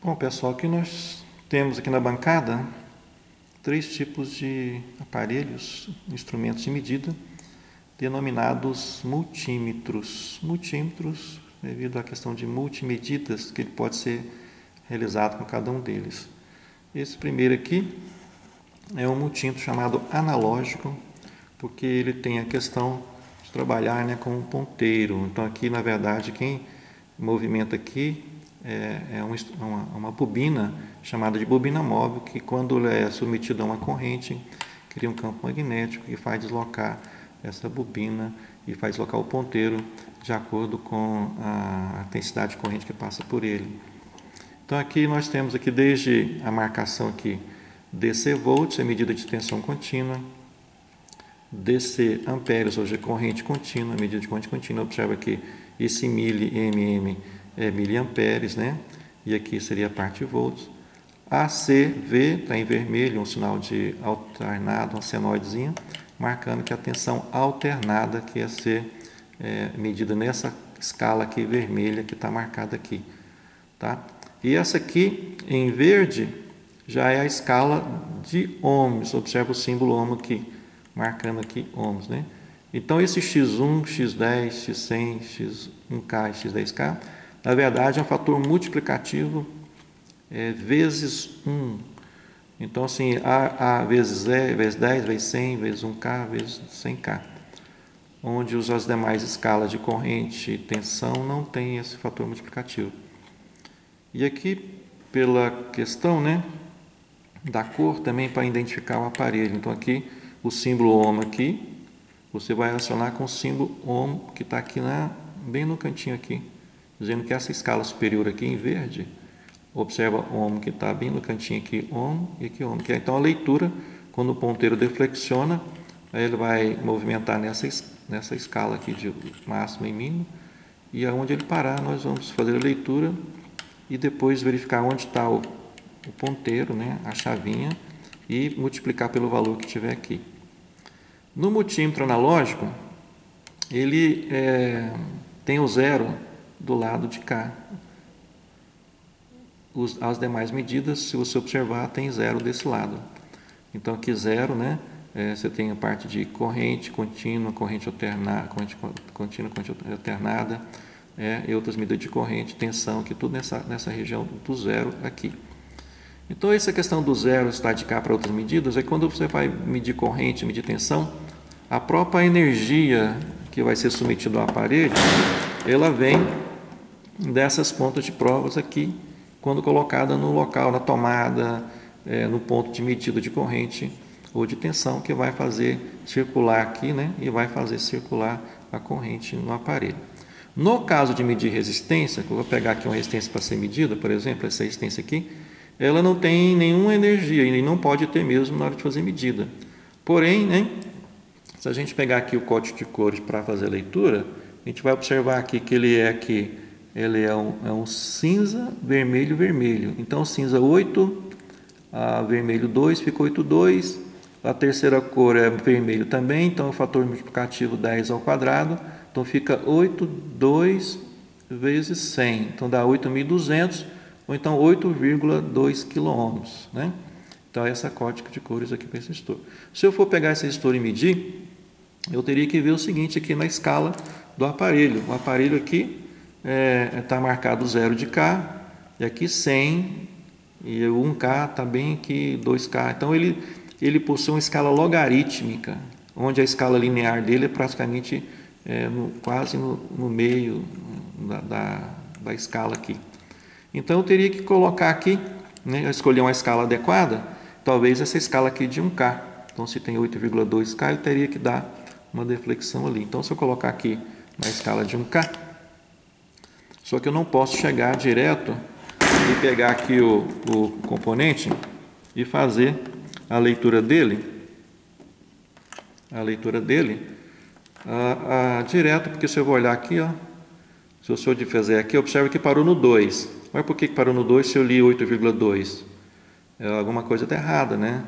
Bom, pessoal, aqui nós temos aqui na bancada três tipos de aparelhos, instrumentos de medida, denominados multímetros. Multímetros devido à questão de multimedidas que ele pode ser realizado com cada um deles. Esse primeiro aqui é um multímetro chamado analógico, porque ele tem a questão de trabalhar, né, com um ponteiro. Então aqui, na verdade, quem movimenta aqui é uma bobina chamada de bobina móvel, que quando é submetida a uma corrente, cria um campo magnético que faz deslocar essa bobina e faz deslocar o ponteiro de acordo com a intensidade de corrente que passa por ele. Então aqui nós temos aqui desde a marcação aqui DC volts, é medida de tensão contínua, DC amperes, ou seja, corrente contínua, medida de corrente contínua. Observa aqui esse mili mm é miliamperes, né? E aqui seria a parte de volts. ACV está em vermelho, um sinal de alternado, um senoidezinho, marcando que a tensão alternada que ia ser medida nessa escala aqui vermelha que está marcada aqui, tá? E essa aqui em verde já é a escala de ohms. Observa o símbolo ohm aqui, marcando aqui ohms, né? Então esse x1, x10, x100, x1k e x10k, na verdade é um fator multiplicativo vezes 1. Então assim, A vezes E, vezes 10, vezes 100, vezes 1k, vezes 100k. Onde as demais escalas de corrente e tensão não tem esse fator multiplicativo. E aqui, pela questão, né, da cor também para identificar o aparelho. Então aqui, o símbolo ohm aqui, você vai relacionar com o símbolo ohm que está aqui bem no cantinho aqui, dizendo que essa escala superior aqui em verde, observa o ohm que está bem no cantinho aqui, ohm e aqui ohm, que é então a leitura, quando o ponteiro deflexiona, aí ele vai movimentar nessa escala aqui de máximo e mínimo, e aonde ele parar nós vamos fazer a leitura e depois verificar onde está o ponteiro, né, a chavinha, e multiplicar pelo valor que tiver aqui. No multímetro analógico, ele tem o zero do lado de cá. As demais medidas, se você observar, tem zero desse lado. Então aqui zero, né? Você tem a parte de corrente contínua, corrente alternada, corrente alternada, e outras medidas de corrente, tensão, que tudo nessa região do zero aqui. Então essa questão do zero estar de cá para outras medidas é quando você vai medir corrente, medir tensão, a própria energia que vai ser submetida ao aparelho, ela vem dessas pontas de provas aqui, quando colocada no local, na tomada, no ponto de medida de corrente ou de tensão, que vai fazer circular aqui, né, e vai fazer circular a corrente no aparelho. No caso de medir resistência, que eu vou pegar aqui uma resistência para ser medida, por exemplo, essa resistência aqui, ela não tem nenhuma energia e não pode ter mesmo na hora de fazer medida. Porém, né, se a gente pegar aqui o código de cores para fazer a leitura, a gente vai observar aqui que ele é um cinza, vermelho, vermelho. Então, cinza 8, vermelho 2, fica 8, 2. A terceira cor é vermelho também, então o fator multiplicativo 10 ao quadrado. Então, fica 8, 2 vezes 100. Então, dá 8.200, ou então 8,2 kΩ, né? Então, essa código de cores aqui para esse resistor. Se eu for pegar esse resistor e medir, eu teria que ver o seguinte aqui na escala do aparelho. O aparelho aqui está marcado 0 de K, e aqui 100, e o 1K está bem aqui 2K. Então ele possui uma escala logarítmica, onde a escala linear dele é praticamente quase no meio da escala aqui. Então eu teria que colocar aqui, né, escolher uma escala adequada, talvez essa escala aqui de 1K. Então se tem 8,2K, ele teria que dar uma deflexão ali. Então se eu colocar aqui na escala de 1K, só que eu não posso chegar direto e pegar aqui o componente e fazer a leitura dele, direto, porque se eu vou olhar aqui, ó, se o senhor de fazer aqui, observa que parou no 2. Mas por que parou no 2 se eu li 8,2? Alguma coisa está errada, né?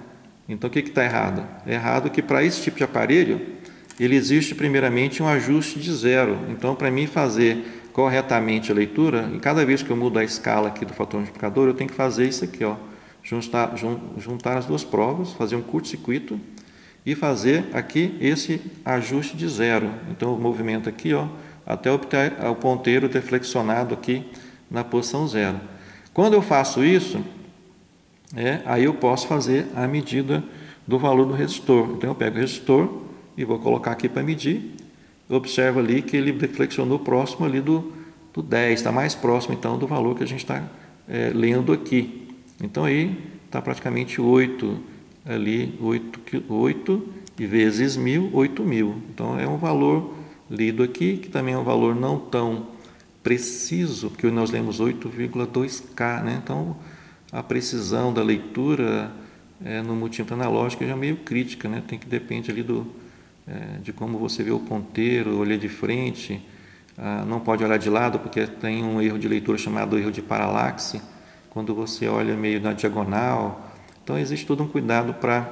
Então o que está errado? É errado que para esse tipo de aparelho, ele existe primeiramente um ajuste de zero. Então para mim fazer corretamente a leitura, e cada vez que eu mudo a escala aqui do fator multiplicador, eu tenho que fazer isso aqui, ó, juntar as duas provas, fazer um curto-circuito e fazer aqui esse ajuste de zero. Então, o movimento aqui, ó, até o ponteiro ter flexionado aqui na posição zero. Quando eu faço isso, aí eu posso fazer a medida do valor do resistor. Então, eu pego o resistor e vou colocar aqui para medir. Observa ali que ele flexionou próximo ali do 10, está mais próximo então do valor que a gente está lendo aqui. Então aí está praticamente 8 ali, 8 e vezes 1000, 8.000. Então é um valor lido aqui, que também é um valor não tão preciso, porque nós lemos 8,2K, né? Então a precisão da leitura no multímetro analógico já é meio crítica, né? Depende ali de como você vê o ponteiro, olhar de frente, não pode olhar de lado porque tem um erro de leitura chamado erro de paralaxe, quando você olha meio na diagonal. Então existe todo um cuidado para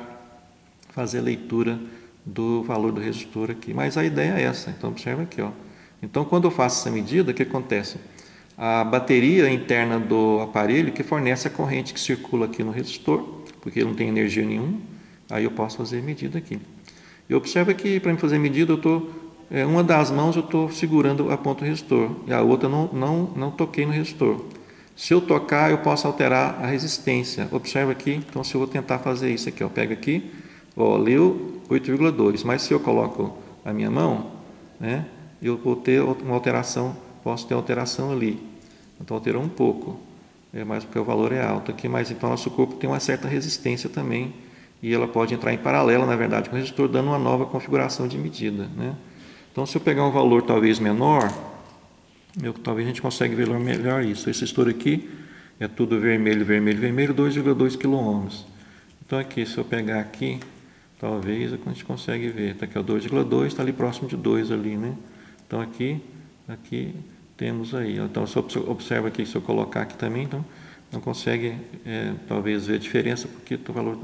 fazer a leitura do valor do resistor aqui, mas a ideia é essa. Então observa aqui, ó. Então quando eu faço essa medida, o que acontece? A bateria interna do aparelho que fornece a corrente que circula aqui no resistor, porque ele não tem energia nenhuma, aí eu posso fazer a medida aqui. E observa que para fazer medida, uma das mãos eu estou segurando a ponta do resistor e a outra não toquei no resistor. Se eu tocar, eu posso alterar a resistência. Observa aqui, então se eu vou tentar fazer isso aqui, ó, pega aqui, ó, leu 8,2, mas se eu coloco a minha mão, né, eu vou ter uma alteração, posso ter alteração ali. Então alterou um pouco, mas porque o valor é alto aqui, mas então nosso corpo tem uma certa resistência também. E ela pode entrar em paralelo, na verdade, com o resistor, dando uma nova configuração de medida, né? Então, se eu pegar um valor talvez menor, talvez a gente consiga ver melhor isso. Esse resistor aqui é tudo vermelho, vermelho, vermelho, 2,2 kΩ. Então, aqui, se eu pegar aqui, talvez a gente consegue ver. Está aqui o 2,2, está ali próximo de 2 ali, né? Então, aqui temos aí. Então, se eu observa aqui, se eu colocar aqui também, então, não consegue, talvez, ver a diferença, porque o valor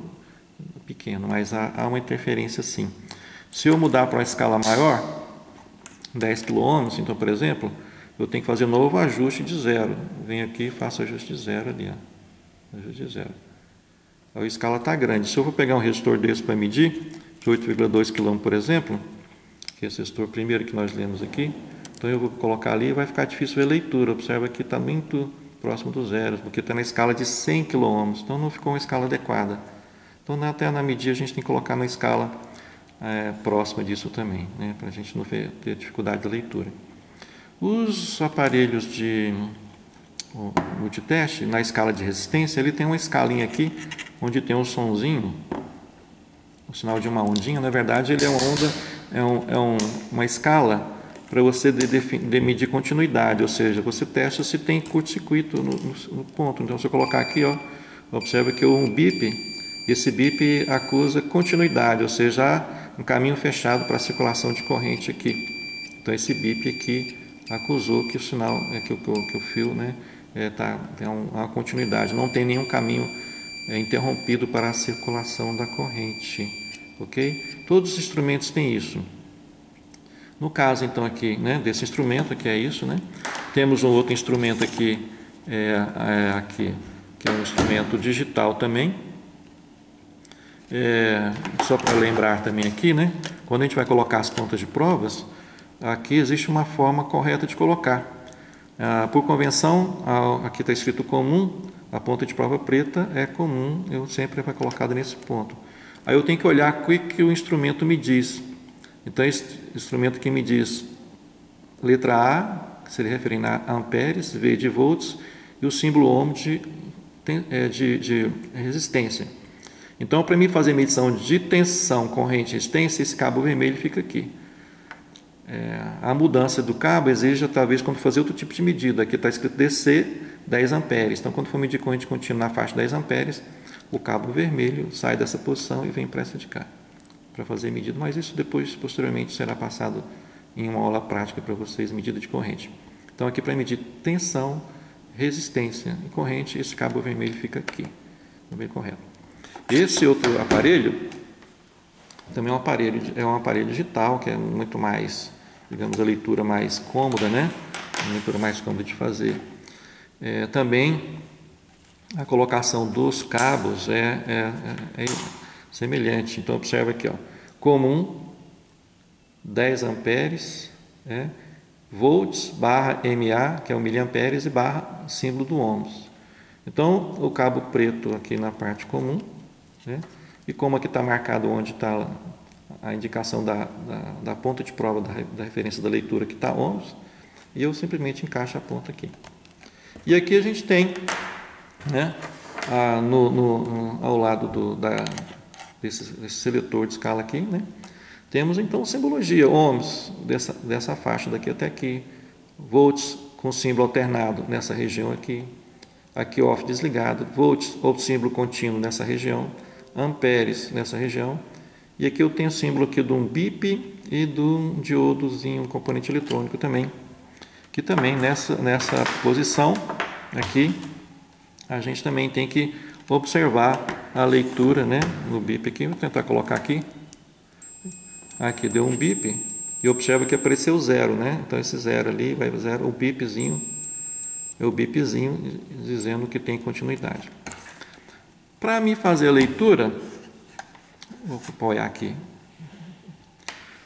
pequeno, mas há uma interferência sim. Se eu mudar para uma escala maior, 10 kΩ, então, por exemplo, eu tenho que fazer um novo ajuste de zero. Venho aqui e faço ajuste de zero ali, ó. Ajuste de zero. A escala está grande. Se eu vou pegar um resistor desse para medir, de 8,2 kΩ, por exemplo, que é esse resistor primeiro que nós lemos aqui, então eu vou colocar ali e vai ficar difícil ver a leitura. Observa que está muito próximo do zero, porque está na escala de 100 kΩ, então não ficou uma escala adequada. Então, até na medida, a gente tem que colocar na escala próxima disso também, né, para a gente não ter dificuldade de leitura. Os aparelhos de multiteste, na escala de resistência, ele tem uma escalinha aqui, onde tem um sonzinho, o sinal de uma ondinha. Na verdade, ele é uma onda, uma escala para você medir continuidade, ou seja, você testa se tem curto-circuito no ponto. Então, se eu colocar aqui, ó, observa que um bip, esse bip acusa continuidade, ou seja, há um caminho fechado para a circulação de corrente aqui. Então, esse bip aqui acusou que o sinal, que o fio, né, tem uma continuidade, não tem nenhum caminho interrompido para a circulação da corrente, ok? Todos os instrumentos têm isso. No caso, então, aqui, né, desse instrumento, que é isso, né? Temos um outro instrumento aqui, aqui, que é um instrumento digital também. Só para lembrar também aqui, né? Quando a gente vai colocar as pontas de provas, aqui existe uma forma correta de colocar. Por convenção, aqui está escrito comum, a ponta de prova preta é comum, eu sempre vai colocada nesse ponto. Aí eu tenho que olhar o que o instrumento me diz. Então, esse instrumento que me diz letra A, que seria referindo a amperes, V de volts, e o símbolo ohm de resistência. Então, para mim fazer medição de tensão, corrente e resistência, esse cabo vermelho fica aqui. A mudança do cabo exige, talvez, quando fazer outro tipo de medida. Aqui está escrito DC 10 amperes. Então, quando for medir corrente contínua na faixa de 10 amperes, o cabo vermelho sai dessa posição e vem para essa de cá, para fazer medida. Mas isso depois, posteriormente, será passado em uma aula prática para vocês, medida de corrente. Então, aqui para medir tensão, resistência e corrente, esse cabo vermelho fica aqui, no meio correto. Esse outro aparelho também é um aparelho digital, que é muito mais, digamos, a leitura mais cômoda, né? uma leitura mais cômoda de fazer. Também a colocação dos cabos é semelhante. Então, observa aqui, ó, comum, 10 amperes, volts barra MA, que é o miliamperes, e barra símbolo do ohms. Então, o cabo preto aqui na parte comum, e como aqui está marcado onde está a indicação da ponta de prova da referência da leitura, que está ohms, e eu simplesmente encaixo a ponta aqui. E aqui a gente tem, ao lado desse seletor de escala aqui, temos então simbologia, ohms dessa faixa daqui até aqui, volts com símbolo alternado nessa região aqui off desligado, volts ou símbolo contínuo nessa região, amperes nessa região, e aqui eu tenho o símbolo aqui de um BIP e de um diodozinho, um componente eletrônico também, que também nessa posição aqui a gente também tem que observar a leitura, no BIP aqui. Vou tentar colocar aqui deu um BIP e observa que apareceu 0, então esse 0 ali vai 0, o BIPzinho é o BIPzinho dizendo que tem continuidade. Para me fazer a leitura, vou apoiar aqui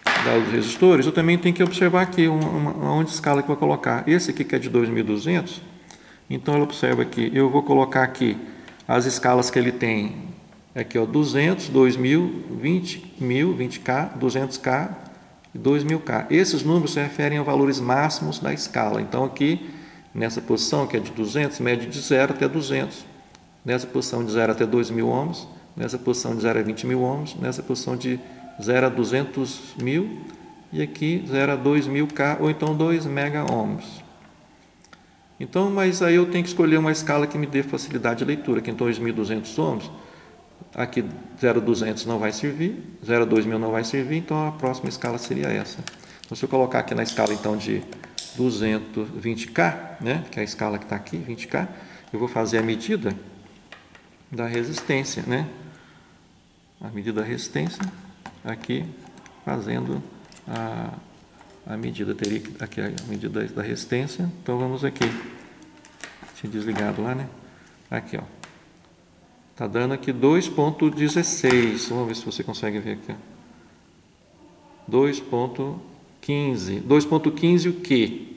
dos resistores, eu também tenho que observar aqui onde escala que eu vou colocar. Esse aqui que é de 2200, então ele observa aqui, eu vou colocar aqui as escalas que ele tem, aqui ó, 200, 2000, 20, 1000, 20K, 200K e 2000K. Esses números se referem a valores máximos da escala. Então aqui, nessa posição que é de 200, mede de 0 até 200. Nessa posição de 0 até 2000 ohms, nessa posição de 0 a 20 mil ohms, nessa posição de 0 a 200 mil e aqui 0 a 2000K ou então 2 mega ohms. Então, mas aí eu tenho que escolher uma escala que me dê facilidade de leitura, aqui em 2200 ohms, aqui 0 a 200 não vai servir, 0 a 2000 não vai servir, então a próxima escala seria essa. Então, se eu colocar aqui na escala então de 220K, que é a escala que está aqui, 20K, eu vou fazer a medida da resistência, a medida da resistência, aqui fazendo a medida, teria aqui a medida da resistência, então vamos aqui, tinha desligado lá, aqui ó, tá dando aqui 2.16, vamos ver se você consegue ver aqui, 2.15 o quê?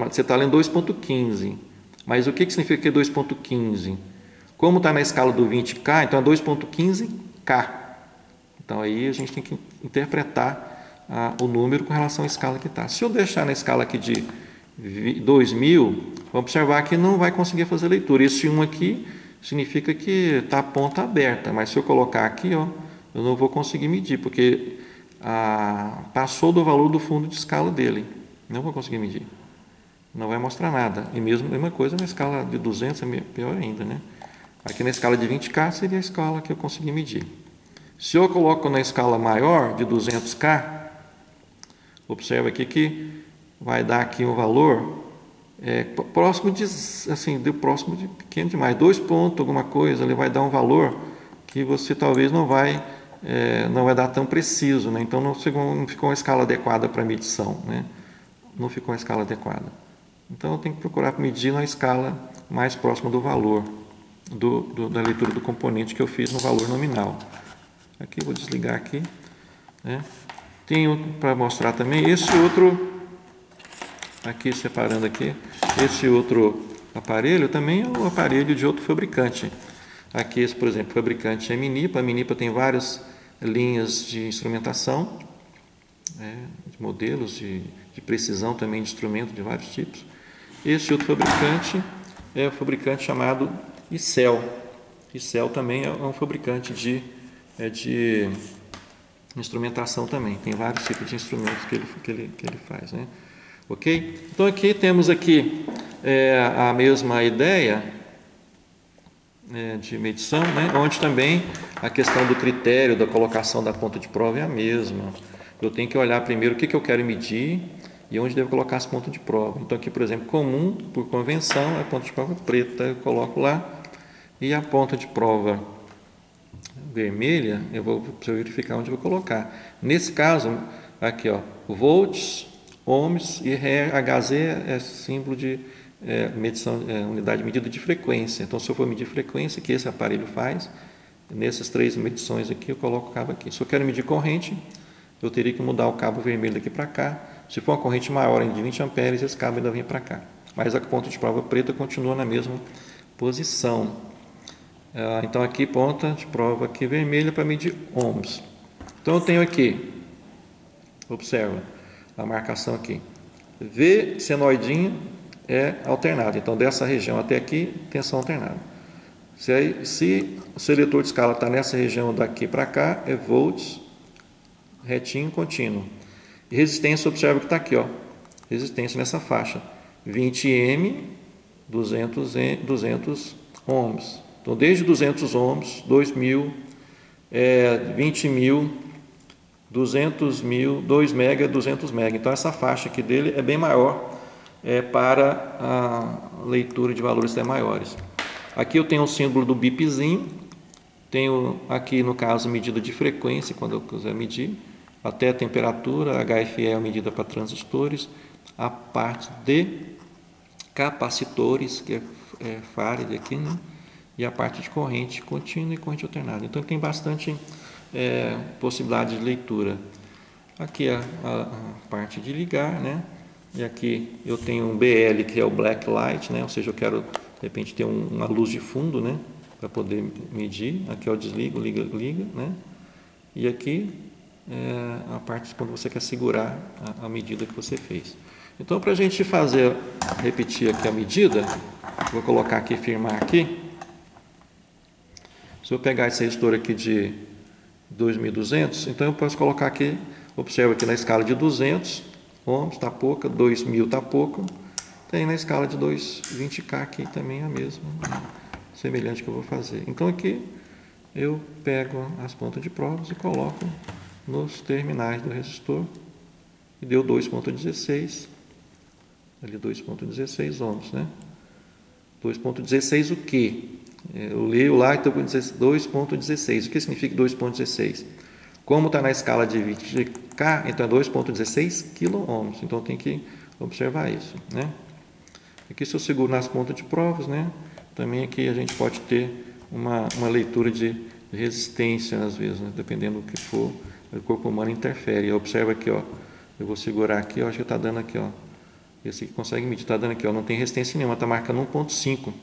Você está lendo 2.15, mas o que significa 2.15? Como está na escala do 20K, então é 2.15K. Então aí a gente tem que interpretar o número com relação à escala que está. Se eu deixar na escala aqui de 2000, vamos observar que não vai conseguir fazer leitura. Esse 1 aqui significa que está a ponta aberta, mas se eu colocar aqui, ó, eu não vou conseguir medir, porque passou do valor do fundo de escala dele. Não vou conseguir medir. Não vai mostrar nada. E mesma coisa na escala de 200 é pior ainda, Aqui na escala de 20K seria a escala que eu consegui medir. Se eu coloco na escala maior, de 200K, observa aqui que vai dar aqui um valor próximo de pequeno demais, 2 pontos, alguma coisa, ele vai dar um valor que você talvez não vai dar tão preciso, Então não ficou uma escala adequada para medição, Não ficou uma escala adequada. Então eu tenho que procurar medir na escala mais próxima do valor da leitura do componente que eu fiz no valor nominal. Aqui vou desligar aqui, Tenho para mostrar também esse outro, aqui separando aqui, esse outro aparelho também é um aparelho de outro fabricante. Aqui esse, por exemplo, fabricante é a Minipa tem várias linhas de instrumentação, de modelos de precisão também de instrumento de vários tipos. Esse outro fabricante é o fabricante chamado ICEL. ICEL também é um fabricante de instrumentação também. Tem vários tipos de instrumentos que ele faz, Ok? Então aqui temos aqui a mesma ideia de medição, onde também a questão do critério da colocação da ponta de prova é a mesma. Eu tenho que olhar primeiro o que eu quero medir e onde devo colocar as pontas de prova. Então aqui, por exemplo, comum, por convenção, a ponta de prova preta eu coloco lá e a ponta de prova vermelha eu vou verificar onde eu vou colocar. Nesse caso, aqui ó, volts, ohms, e HZ é símbolo de medição, unidade de medida de frequência. Então, se eu for medir frequência, que esse aparelho faz, nessas 3 medições aqui, eu coloco o cabo aqui. Se eu quero medir corrente, eu teria que mudar o cabo vermelho daqui para cá. Se for uma corrente maior de 20 amperes, esse cabo ainda vem para cá. Mas a ponta de prova preta continua na mesma posição. Então, aqui, ponta de prova aqui vermelha para medir ohms. Então, eu tenho aqui, observa a marcação aqui, V senoidinho é alternado. Então, dessa região até aqui, tensão alternada. Se o seletor de escala está nessa região daqui para cá, é volts, retinho, contínuo. E resistência, observa que está aqui, ó, resistência nessa faixa, 20 M, 200 ohms. Então, desde 200 ohms, 2.000, 20.000, 200.000, 2 mega, 200 mega. Então, essa faixa aqui dele é bem maior para a leitura de valores até maiores. Aqui eu tenho o símbolo do bipzinho, tenho aqui, no caso, medida de frequência, quando eu quiser medir, até a temperatura, HFE é a medida para transistores, a parte de capacitores, que é Farad aqui, né? E a parte de corrente contínua e corrente alternada. Então, tem bastante possibilidade de leitura. Aqui a parte de ligar, né? E aqui eu tenho um BL, que é o Black Light, né? Ou seja, eu quero, de repente, ter uma luz de fundo, né? Para poder medir. Aqui eu desligo, liga, né? E aqui a parte quando você quer segurar a medida que você fez. Então, para a gente repetir aqui a medida, vou colocar aqui, firmar aqui. Se eu pegar esse resistor aqui de 2.200, então eu posso colocar aqui, observa aqui na escala de 200 ohms, está pouca, 2.000 está pouco, tem na escala de 20K aqui também a mesma, semelhante que eu vou fazer. Então aqui eu pego as pontas de provas e coloco nos terminais do resistor e deu 2.16, ali 2.16 ohms, né? 2.16 o quê? Eu leio lá, então 2.16. O que significa 2.16? Como está na escala de 20K, então é 2.16 kΩ. Então tem que observar isso, né? Aqui, se eu seguro nas pontas de provas, né? Também aqui a gente pode ter uma leitura de resistência, às vezes, né? Dependendo do que for, o corpo humano interfere. Observa aqui, ó. Eu vou segurar aqui, eu acho que está dando aqui, ó. Esse aqui consegue medir, está dando aqui, ó. Não tem resistência nenhuma, está marcando 1.5.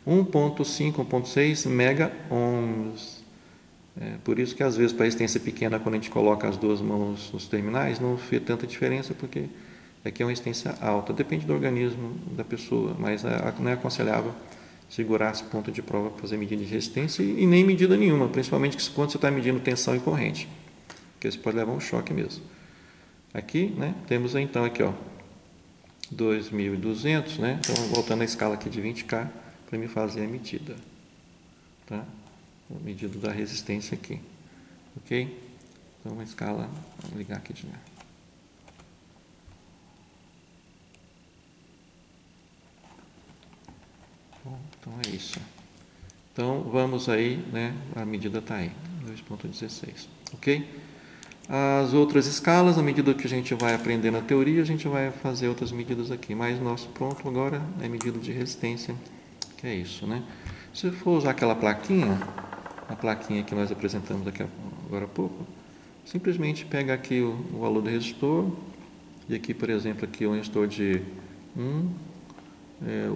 1.5, 1.6 mega ohms. Por isso que às vezes para resistência pequena, quando a gente coloca as duas mãos nos terminais, não faz tanta diferença, porque aqui é uma resistência alta. Depende do organismo da pessoa, mas não é aconselhável segurar as pontas de prova para fazer medida de resistência e nem medida nenhuma, principalmente quando você está medindo tensão e corrente, porque você pode levar um choque mesmo. Aqui, né, temos então aqui, ó, 2.200, né? Então, voltando à escala aqui de 20K, para me fazer a medida, tá? A medida da resistência aqui, ok? Então, uma escala, vou ligar aqui de novo. Bom, então é isso. Então, vamos aí, né? A medida está aí, 2.16, ok? As outras escalas, à medida que a gente vai aprender na teoria, a gente vai fazer outras medidas aqui, mas nosso pronto agora é medida de resistência, que é isso, né? Se for usar aquela plaquinha, a plaquinha que nós apresentamos agora há pouco, simplesmente pega aqui o valor do resistor, e aqui, por exemplo, aqui um resistor de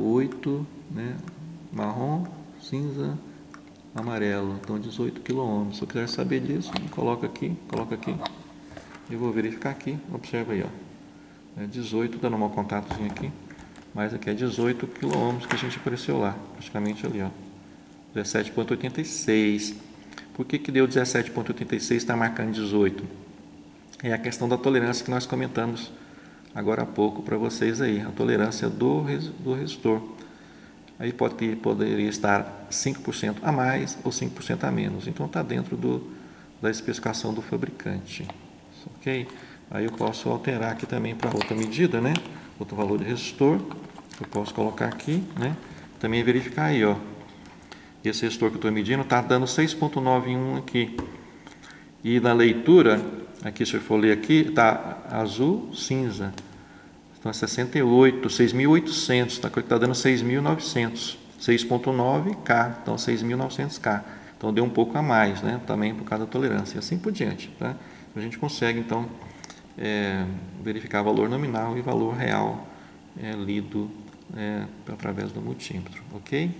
8, né, marrom, cinza, amarelo, então 18 kΩ. Se eu quiser saber disso, coloca aqui, e vou verificar aqui, observa aí, ó, 18, dando um mau contatozinho aqui, mas aqui é 18 kΩ que a gente apareceu lá, praticamente ali, ó, 17.86. Por que deu 17.86 e está marcando 18? É a questão da tolerância que nós comentamos agora há pouco para vocês aí, a tolerância do resistor. Aí poderia estar 5% a mais ou 5% a menos, então está dentro da especificação do fabricante, ok? Aí eu posso alterar aqui também para outra medida, né? Outro valor de resistor, eu posso colocar aqui, né? Também verificar aí, ó. Esse resistor que eu estou medindo está dando 6.91 aqui. E na leitura, aqui se eu for ler aqui, está azul, cinza. Então é 68, 6.800, está dando 6.900, 6.9K, então 6.900K. Então deu um pouco a mais, né? Também por causa da tolerância, e assim por diante. Tá? A gente consegue, então, verificar valor nominal e valor real lido através do multímetro, ok?